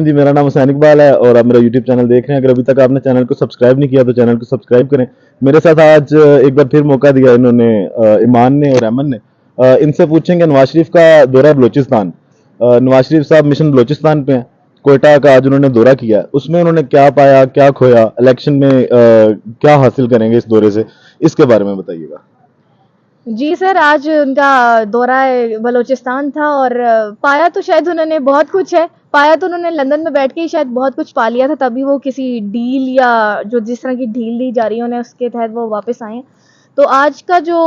जी, मेरा नाम हुसैन इकबाल है और आप मेरा यूट्यूब चैनल देख रहे हैं। अगर अभी तक आपने चैनल को सब्सक्राइब नहीं किया तो चैनल को सब्सक्राइब करें। मेरे साथ आज एक बार फिर मौका दिया इन्होंने, ईमान ने और अमन ने। इनसे पूछेंगे नवाज शरीफ का दौरा बलूचिस्तान। नवाज शरीफ साहब मिशन बलूचिस्तान पे हैं। कोयटा का आज उन्होंने दौरा किया, उसमें उन्होंने क्या पाया, क्या खोया, इलेक्शन में क्या हासिल करेंगे इस दौरे से, इसके बारे में बताइएगा। जी सर, आज उनका दौरा बलूचिस्तान था और पाया तो शायद उन्होंने बहुत कुछ है। पाया तो उन्होंने लंदन में बैठ के ही शायद बहुत कुछ पा लिया था, तभी वो किसी डील या जो जिस तरह की डील दी जा रही है उन्हें, उसके तहत वो वापस आए हैं। तो आज का जो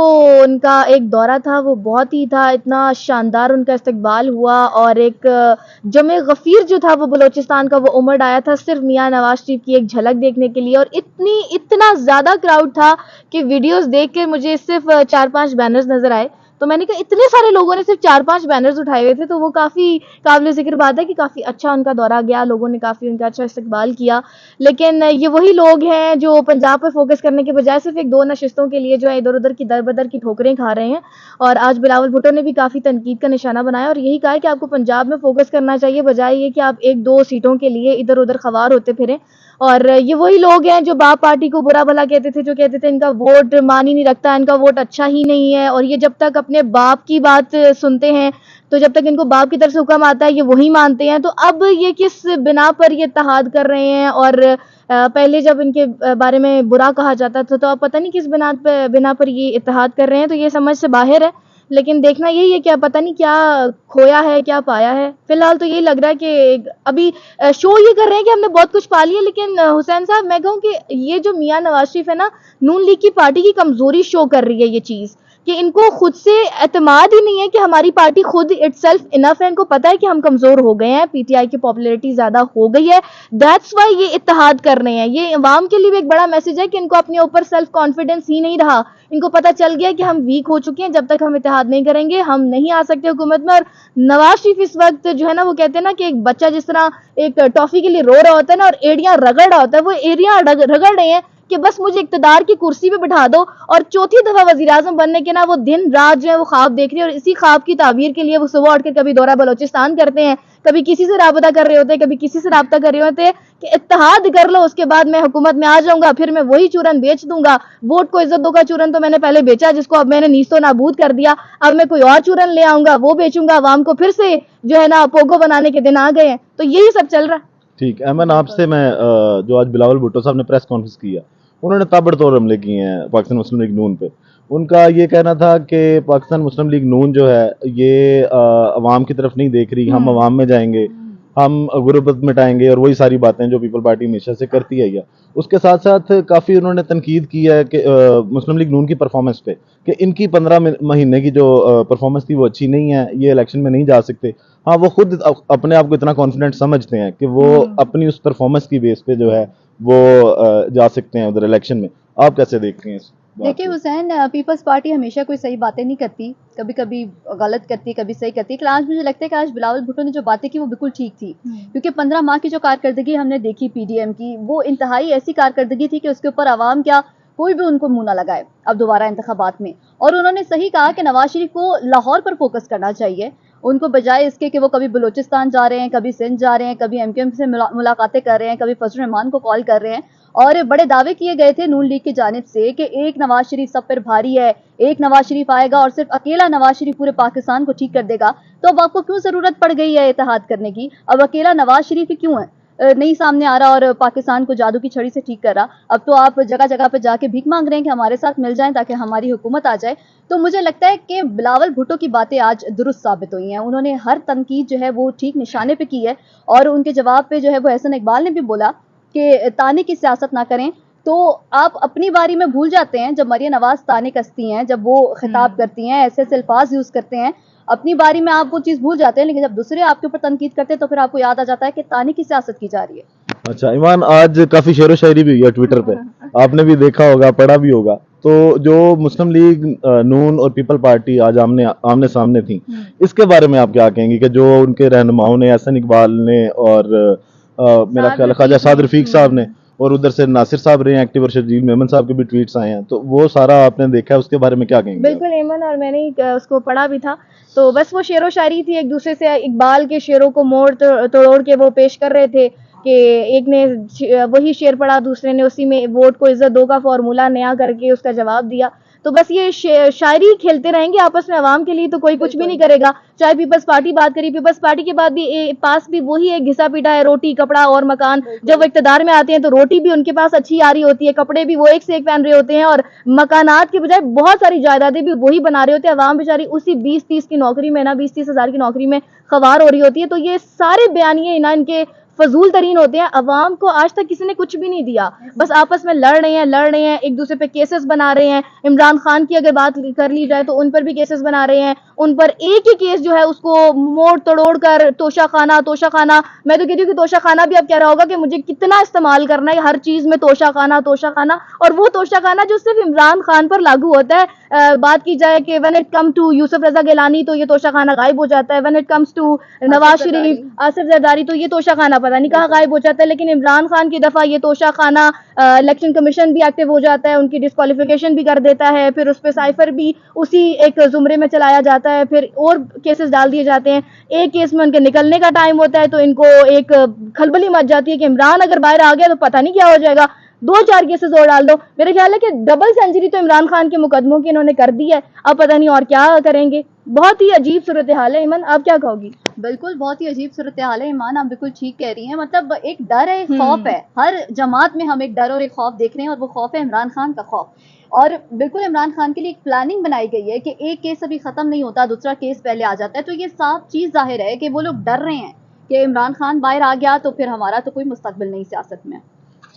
उनका एक दौरा था वो बहुत ही था, इतना शानदार उनका इस्तकबाल हुआ और एक जमे गफ़ीर जो था वो बलूचिस्तान का वो उमड़ आया था सिर्फ मियाँ नवाज शरीफ की एक झलक देखने के लिए। और इतना ज़्यादा क्राउड था कि वीडियोस देख के मुझे सिर्फ 4-5 बैनर्स नज़र आए। तो मैंने कहा इतने सारे लोगों ने सिर्फ 4-5 बैनर्स उठाए हुए थे, तो वो काफ़ी काबिल ज़िक्र बात है कि काफ़ी अच्छा उनका दौरा गया, लोगों ने काफ़ी उनका अच्छा इस्तकबाल किया। लेकिन ये वही लोग हैं जो पंजाब पे फ़ोकस करने के बजाय सिर्फ 1-2 नशिस्तों के लिए जो है इधर-उधर की दर-बदर की ठोकरें खा रहे हैं। और आज बिलावल भुट्टो ने भी काफ़ी तनकीद का निशाना बनाया और यही कहा है कि आपको पंजाब में फ़ोकस करना चाहिए, बजाय ये कि आप 1-2 सीटों के लिए इधर-उधर ख़वार होते फिरें। और ये वही लोग हैं जो बाप पार्टी को बुरा भला कहते थे, जो कहते थे इनका वोट मान ही नहीं रखता, इनका वोट अच्छा ही नहीं है। और ये जब तक अपने बाप की बात सुनते हैं, तो जब तक इनको बाप की तरफ से हुक्म आता है ये वही मानते हैं। तो अब ये किस बिना पर ये इत्तेहाद कर रहे हैं और पहले जब इनके बारे में बुरा कहा जाता था, तो अब पता नहीं किस बिना पर ये इत्तेहाद कर रहे हैं। तो ये समझ से बाहर है। लेकिन देखना यही है कि अब पता नहीं क्या खोया है, क्या पाया है। फिलहाल तो यही लग रहा है कि अभी शो ये कर रहे हैं कि हमने बहुत कुछ पा लिया। लेकिन हुसैन साहब, मैं कहूँ कि ये जो मियाँ नवाज शरीफ है ना, नून लीग की पार्टी की कमजोरी शो कर रही है ये चीज, कि इनको खुद से एतमाद ही नहीं है कि हमारी पार्टी खुद इटसेल्फ इनफ है। इनको पता है कि हम कमजोर हो गए हैं, पीटीआई की पॉपुलैरिटी ज्यादा हो गई है, दैट्स वाई ये इत्तेहाद कर रहे हैं। ये अवाम के लिए भी एक बड़ा मैसेज है कि इनको अपने ऊपर सेल्फ कॉन्फिडेंस ही नहीं रहा। इनको पता चल गया कि हम वीक हो चुके हैं, जब तक हम इत्तेहाद नहीं करेंगे हम नहीं आ सकते हुकूमत में। और नवाज शरीफ इस वक्त जो है ना, वो कहते हैं ना कि एक बच्चा जिस तरह एक टॉफी के लिए रो रहा होता है ना और एड़ियां रगड़ रहा होता है, वो एड़ियां रगड़ रहे हैं कि बस मुझे इक्तदार की कुर्सी पे बिठा दो। और चौथी दफा वजीर आजम बनने के ना वो दिन रात जो है वो ख्वाब देख रहे हैं, और इसी ख्वाब की ताबीर के लिए वो सुबह उठकर कभी दौरा बलोचिस्तान करते हैं, कभी किसी से राबता कर रहे होते हैं, कभी किसी से राबता कर रहे होते हैं कि इत्तेहाद कर लो, उसके बाद मैं हुकूमत में आ जाऊंगा, फिर मैं वही चूरन बेच दूंगा। वोट को इज्जत दो का चूरन तो मैंने पहले बेचा, जिसको अब मैंने नीस्तो नाबूद कर दिया। अब मैं कोई और चूरन ले आऊंगा, वो बेचूंगा, आवाम को फिर से जो है ना पोगो बनाने के दिन आ गए हैं। तो यही सब चल रहा है। ठीक, अमन आपसे मैं जो आज बिलावल भुट्टो साहब ने प्रेस कॉन्फ्रेंस किया, उन्होंने ताबड़तोड़ हमले किए हैं पाकिस्तान मुस्लिम लीग नून पे। उनका ये कहना था कि पाकिस्तान मुस्लिम लीग नून जो है ये अवाम की तरफ नहीं देख रही, हम अवाम में जाएंगे, हम गुर्बत मिटाएंगे, और वही सारी बातें जो पीपल पार्टी हमेशा से करती है। या उसके साथ साथ काफ़ी उन्होंने तनकीद की है कि मुस्लिम लीग नून की परफॉर्मेंस पे, कि इनकी 15 महीने की जो परफॉर्मेंस थी वो अच्छी नहीं है, ये इलेक्शन में नहीं जा सकते। हाँ, वो खुद अपने आप को इतना कॉन्फिडेंट समझते हैं कि वो अपनी उस परफॉर्मेंस की बेस पे जो है वो जा सकते हैं उधर इलेक्शन में। आप कैसे देखते हैं इस बात देखिए को? हुसैन, पीपल्स पार्टी हमेशा कोई सही बातें नहीं करती, कभी कभी गलत करती है, कभी सही करती है। लेकिन आज मुझे लगता है कि आज बिलावल भुट्टो ने जो बातें की वो बिल्कुल ठीक थी, क्योंकि 15 माह की जो कारकर्दगी हमने देखी पीडीएम की, वो इंतहाई ऐसी कारकर्दगी थी कि उसके ऊपर आवाम क्या कोई भी उनको मुंह ना लगाए अब दोबारा इंतखाबात में। और उन्होंने सही कहा कि नवाज शरीफ को लाहौर पर फोकस करना चाहिए, उनको बजाय इसके कि वो कभी बलूचिस्तान जा रहे हैं, कभी सिंध जा रहे हैं, कभी एमक्यूएम से मुलाकातें कर रहे हैं, कभी फजल रहमान को कॉल कर रहे हैं। और बड़े दावे किए गए थे नून लीग की जानिब से कि एक नवाज शरीफ सब पर भारी है, एक नवाज शरीफ आएगा और सिर्फ अकेला नवाज शरीफ पूरे पाकिस्तान को ठीक कर देगा। तो अब आपको क्यों जरूरत पड़ गई है इत्तेहाद करने की? अब अकेला नवाज शरीफ ही क्यों है नहीं सामने आ रहा और पाकिस्तान को जादू की छड़ी से ठीक कर रहा? अब तो आप जगह जगह पे जाके भीख मांग रहे हैं कि हमारे साथ मिल जाएं ताकि हमारी हुकूमत आ जाए। तो मुझे लगता है कि बिलावल भुट्टो की बातें आज दुरुस्त साबित हुई हैं। उन्होंने हर तनकीद जो है वो ठीक निशाने पे की है, और उनके जवाब पे जो है वो एहसन इकबाल ने भी बोला कि ताने की सियासत ना करें। तो आप अपनी बारी में भूल जाते हैं, जब मरियम नवाज ताने कसती हैं, जब वो खिताब करती हैं, ऐसे ऐसे अल्फाज यूज करते हैं, अपनी बारी में आप वो चीज भूल जाते हैं। लेकिन जब दूसरे आपके ऊपर तनकीद करते हैं तो फिर आपको याद आ जाता है कि ताने की सियासत की जा रही है। अच्छा ईमान, आज काफी शेरो शायरी भी हुई है ट्विटर पे, आपने भी देखा होगा, पढ़ा भी होगा। तो जो मुस्लिम लीग नून और पीपल पार्टी आज आमने सामने थी, इसके बारे में आप क्या कहेंगे कि जो उनके रहनुमाओं ने, एहसन इकबाल ने और मेरा ख्याल है ख्वाजा साद रफीक साहब ने, और उधर से नासिर साहब रहे हैं एक्टिव, और शर्जील मेमन साहब के भी ट्वीट्स आए हैं, तो वो सारा आपने देखा है, उसके बारे में क्या कहेंगे? बिल्कुल एमन, और मैंने उसको पढ़ा भी था। तो बस वो शेरो शायरी थी, एक दूसरे से इकबाल के शेरों को तोड़ के वो पेश कर रहे थे कि एक ने वही शेर पढ़ा, दूसरे ने उसी में वोट को इज्जत दो का फॉर्मूला नया करके उसका जवाब दिया। तो बस ये शायरी खेलते रहेंगे आपस में अवाम के लिए, तो कोई कुछ भी नहीं करेगा। चाहे पीपल्स पार्टी बात करी, पीपल्स पार्टी के बाद भी पास भी वही एक घिसा पीटा है, रोटी कपड़ा और मकान। जब वो इक्तदार में आते हैं तो रोटी भी उनके पास अच्छी आ रही होती है, कपड़े भी वो एक से एक पहन रहे होते हैं, और मकानात के बजाय बहुत सारी जायदादें भी वही बना रहे होते हैं। अवाम बेचारी उसी 20-30 की नौकरी में ना 20-30 हजार की नौकरी में खवार हो रही होती है। तो ये सारे बयानिए ना इनके फजूल तरीन होते हैं। अवाम को आज तक किसी ने कुछ भी नहीं दिया, बस आपस में लड़ रहे हैं, एक दूसरे पे केसेस बना रहे हैं। इमरान खान की अगर बात कर ली जाए तो उन पर भी केसेस बना रहे हैं। उन पर एक ही केस जो है उसको मोड़ तोड़ कर तोशा खाना, मैं तो कहती हूँ कि तोशा खाना भी अब कह रहा होगा कि मुझे कितना इस्तेमाल करना है हर चीज में, तोशा खाना। और वो तोशा खाना जो सिर्फ इमरान खान पर लागू होता है। बात की जाए कि when it come to Yusuf Raza Gilani तो ये तोशा खाना गायब हो जाता है, when it comes to Nawaz Sharif, Asif Zardari तो ये तोशा खाना पता नहीं कहाँ गायब हो जाता है। लेकिन इमरान खान की दफा ये तोशा खाना, इलेक्शन कमीशन भी एक्टिव हो जाता है, उनकी डिस्क्वालिफिकेशन भी कर देता है, फिर उस पर साइफर भी उसी एक जुमरे में चलाया जाता है, फिर और केसेस डाल दिए जाते हैं। एक केस में उनके निकलने का टाइम होता है तो इनको एक खलबली मच जाती है कि इमरान अगर बाहर आ गया तो पता नहीं क्या हो जाएगा, 2-4 केसेस और डाल दो। मेरे ख्याल है कि डबल सेंचुरी तो इमरान खान के मुकदमों की इन्होंने कर दी है, अब पता नहीं और क्या करेंगे। बहुत ही अजीब सूरत हाल है। ईमान, आप क्या कहोगी? बिल्कुल, बहुत ही अजीब सूरत हाल है ईमान, आप बिल्कुल ठीक कह रही हैं। मतलब एक डर है, एक खौफ है, हर जमात में हम एक डर और एक खौफ देख रहे हैं, और वो खौफ है इमरान खान का खौफ। और बिल्कुल इमरान खान के लिए एक प्लानिंग बनाई गई है कि एक केस अभी खत्म नहीं होता, दूसरा केस पहले आ जाता है। तो ये साफ चीज जाहिर है कि वो लोग डर रहे हैं कि इमरान खान बाहर आ गया तो फिर हमारा तो कोई मुस्तकबिल नहीं सियासत में।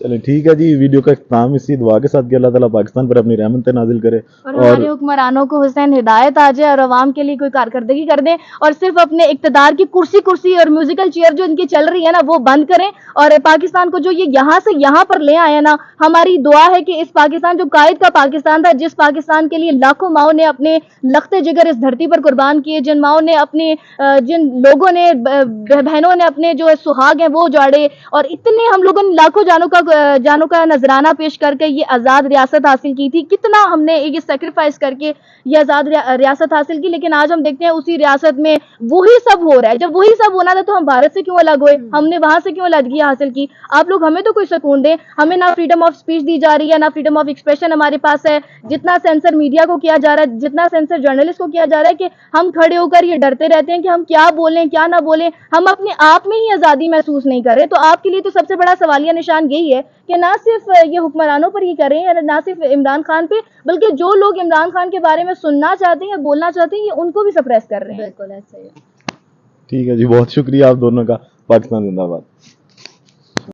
चलिए ठीक है जी, वीडियो का इख्तिताम इसी दुआ के साथ कि अल्लाह ताला पाकिस्तान पर अपनी रहमत नाजिल करे और हमारे हुक्मरानों को हुसैन हिदायत आ जाए और अवाम के लिए कोई कारकर्दगी कर दें, और सिर्फ अपने इक्तदार की कुर्सी और म्यूजिकल चेयर जो इनकी चल रही है ना वो बंद करें, और पाकिस्तान को जो ये यहाँ से यहाँ पर ले आए ना, हमारी दुआ है कि इस पाकिस्तान जो कायद का पाकिस्तान था, जिस पाकिस्तान के लिए लाखों माओं ने अपने लख्ते जिगर इस धरती पर कुर्बान किए, जिन माओं ने अपने जिन लोगों ने बहनों ने अपने जो सुहाग हैं वो उजाड़े, और इतने हम लोगों ने लाखों जानों का नजराना पेश करके ये आज़ाद रियासत हासिल की थी, कितना हमने ये सेक्रीफाइस करके ये आज़ाद रियासत हासिल की। लेकिन आज हम देखते हैं उसी रियासत में वही सब हो रहा है। जब वही सब होना था तो हम भारत से क्यों अलग हुए, हमने वहां से क्यों अलग हासिल की? आप लोग हमें तो कोई सुकून दें। हमें ना फ्रीडम ऑफ स्पीच दी जा रही है, ना फ्रीडम ऑफ एक्सप्रेशन हमारे पास है। जितना सेंसर मीडिया को किया जा रहा है, जितना सेंसर जर्नलिस्ट को किया जा रहा है, कि हम खड़े होकर ये डरते रहते हैं कि हम क्या बोलें क्या ना बोलें, हम अपने आप में ही आज़ादी महसूस नहीं कर रहे। तो आपके लिए तो सबसे बड़ा सवालिया निशान यही है कि ना सिर्फ ये हुक्मरानों पर ही करें, या ना सिर्फ इमरान खान पे, बल्कि जो लोग इमरान खान के बारे में सुनना चाहते हैं या बोलना चाहते हैं, ये उनको भी सप्रेस कर रहे हैं। बिल्कुल ऐसा ही है। ठीक है जी, बहुत शुक्रिया आप दोनों का। पाकिस्तान जिंदाबाद।